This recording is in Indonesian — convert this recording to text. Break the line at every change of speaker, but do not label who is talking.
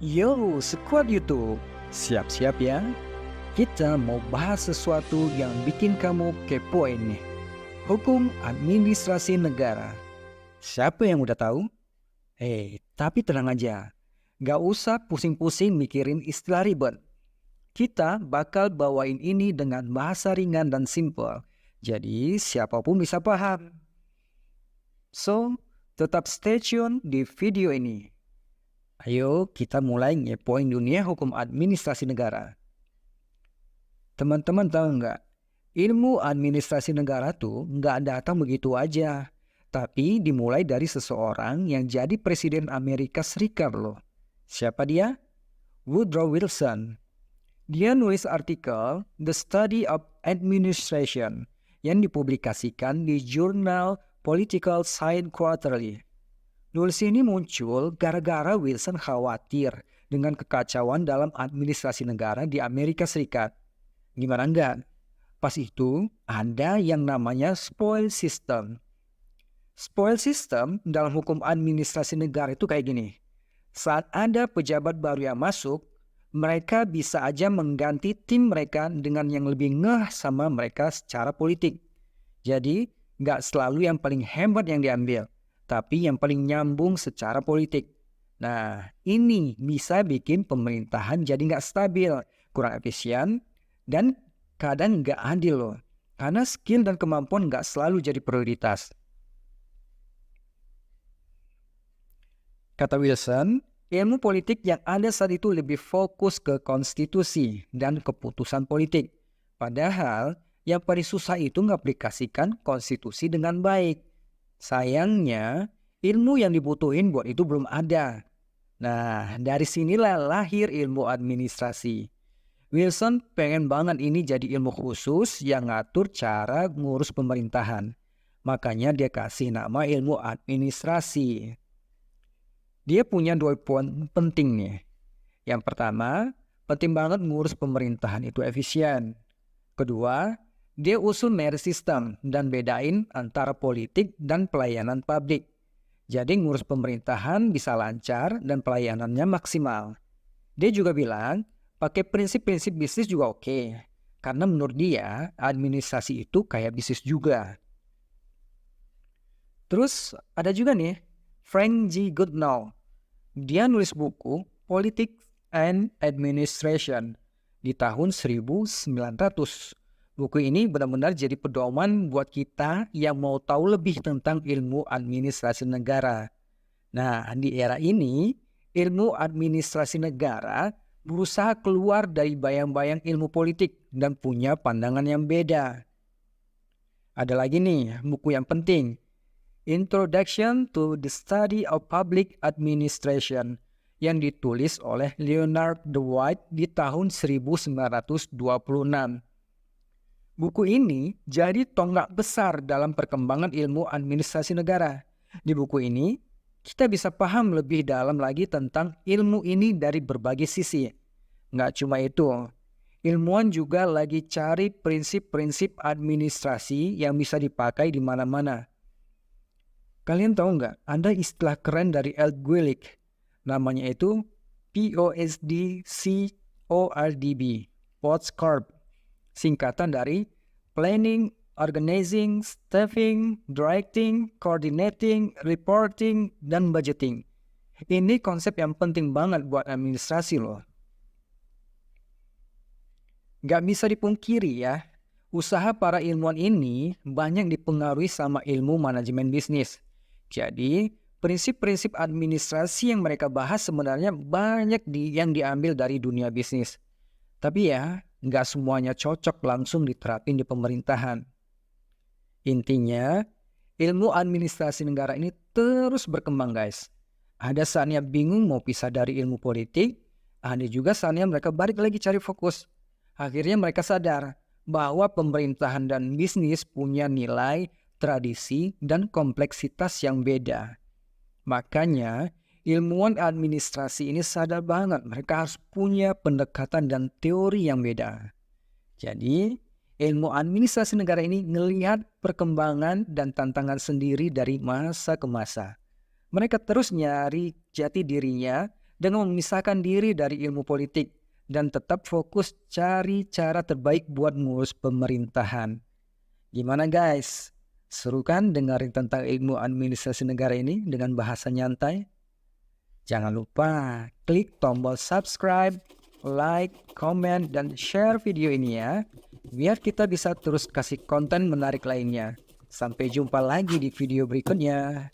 Yo, squad YouTube, siap-siap ya. Kita mau bahas sesuatu yang bikin kamu kepoin nih. Hukum administrasi negara. Siapa yang udah tahu? Tapi tenang aja. Gak usah pusing-pusing mikirin istilah ribet. Kita bakal bawain ini dengan bahasa ringan dan simple. Jadi siapapun bisa paham. So, tetap stay tune di video ini. Ayo kita mulai ngepoin dunia hukum administrasi negara. Teman-teman tahu nggak? Ilmu administrasi negara tuh nggak datang begitu aja. Tapi dimulai dari seseorang yang jadi Presiden Amerika Serikat loh. Siapa dia? Woodrow Wilson. Dia nulis artikel The Study of Administration yang dipublikasikan di jurnal Political Science Quarterly. Nulis ini muncul gara-gara Wilson khawatir dengan kekacauan dalam administrasi negara di Amerika Serikat. Gimana enggak? Pas itu ada yang namanya spoil system. Spoil system dalam hukum administrasi negara itu kayak gini. Saat ada pejabat baru yang masuk, mereka bisa aja mengganti tim mereka dengan yang lebih ngeh sama mereka secara politik. Jadi nggak selalu yang paling hebat yang diambil, tapi yang paling nyambung secara politik. Nah, ini bisa bikin pemerintahan jadi nggak stabil, kurang efisien, dan kadang nggak adil loh. Karena skill dan kemampuan nggak selalu jadi prioritas. Kata Wilson, ilmu politik yang ada saat itu lebih fokus ke konstitusi dan keputusan politik. Padahal yang paling susah itu ngaplikasikan konstitusi dengan baik. Sayangnya, ilmu yang dibutuhin buat itu belum ada. Nah, dari sinilah lahir ilmu administrasi. Wilson pengen banget ini jadi ilmu khusus yang ngatur cara ngurus pemerintahan. Makanya dia kasih nama ilmu administrasi. Dia punya 2 poin penting nih. Yang pertama, penting banget ngurus pemerintahan itu efisien. Kedua, dia usul merit system dan bedain antara politik dan pelayanan publik. Jadi ngurus pemerintahan bisa lancar dan pelayanannya maksimal. Dia juga bilang, pakai prinsip-prinsip bisnis juga oke. Karena menurut dia, administrasi itu kayak bisnis juga. Terus ada juga nih, Frank G. Goodnow. Dia nulis buku Politics and Administration di tahun 1900. Buku ini benar-benar jadi pedoman buat kita yang mau tahu lebih tentang ilmu administrasi negara. Nah, di era ini, ilmu administrasi negara berusaha keluar dari bayang-bayang ilmu politik dan punya pandangan yang beda. Ada lagi nih, buku yang penting. Introduction to the Study of Public Administration yang ditulis oleh Leonard Dwight di tahun 1926. Buku ini jadi tonggak besar dalam perkembangan ilmu administrasi negara. Di buku ini, kita bisa paham lebih dalam lagi tentang ilmu ini dari berbagai sisi. Nggak cuma itu, ilmuwan juga lagi cari prinsip-prinsip administrasi yang bisa dipakai di mana-mana. Kalian tahu nggak, ada istilah keren dari Al Guilick, namanya itu POSDCORDB, POSCORB, singkatan dari Planning, Organizing, Staffing, Directing, Coordinating, Reporting, dan Budgeting. Ini konsep yang penting banget buat administrasi loh. Nggak bisa dipungkiri ya, usaha para ilmuwan ini banyak dipengaruhi sama ilmu manajemen bisnis. Jadi, prinsip-prinsip administrasi yang mereka bahas sebenarnya banyak yang diambil dari dunia bisnis. Tapi ya, nggak semuanya cocok langsung diterapin di pemerintahan. Intinya, ilmu administrasi negara ini terus berkembang guys. Ada saatnya bingung mau pisah dari ilmu politik, ada juga saatnya mereka balik lagi cari fokus. Akhirnya mereka sadar bahwa pemerintahan dan bisnis punya nilai, tradisi, dan kompleksitas yang beda. Makanya, ilmuwan administrasi ini sadar banget mereka harus punya pendekatan dan teori yang beda. Jadi, ilmu administrasi negara ini ngelihat perkembangan dan tantangan sendiri dari masa ke masa. Mereka terus nyari jati dirinya dengan memisahkan diri dari ilmu politik dan tetap fokus cari cara terbaik buat ngurus pemerintahan. Gimana guys? Seru kan dengerin tentang ilmu administrasi negara ini dengan bahasa nyantai? Jangan lupa klik tombol subscribe, like, komen, dan share video ini ya, biar kita bisa terus kasih konten menarik lainnya. Sampai jumpa lagi di video berikutnya.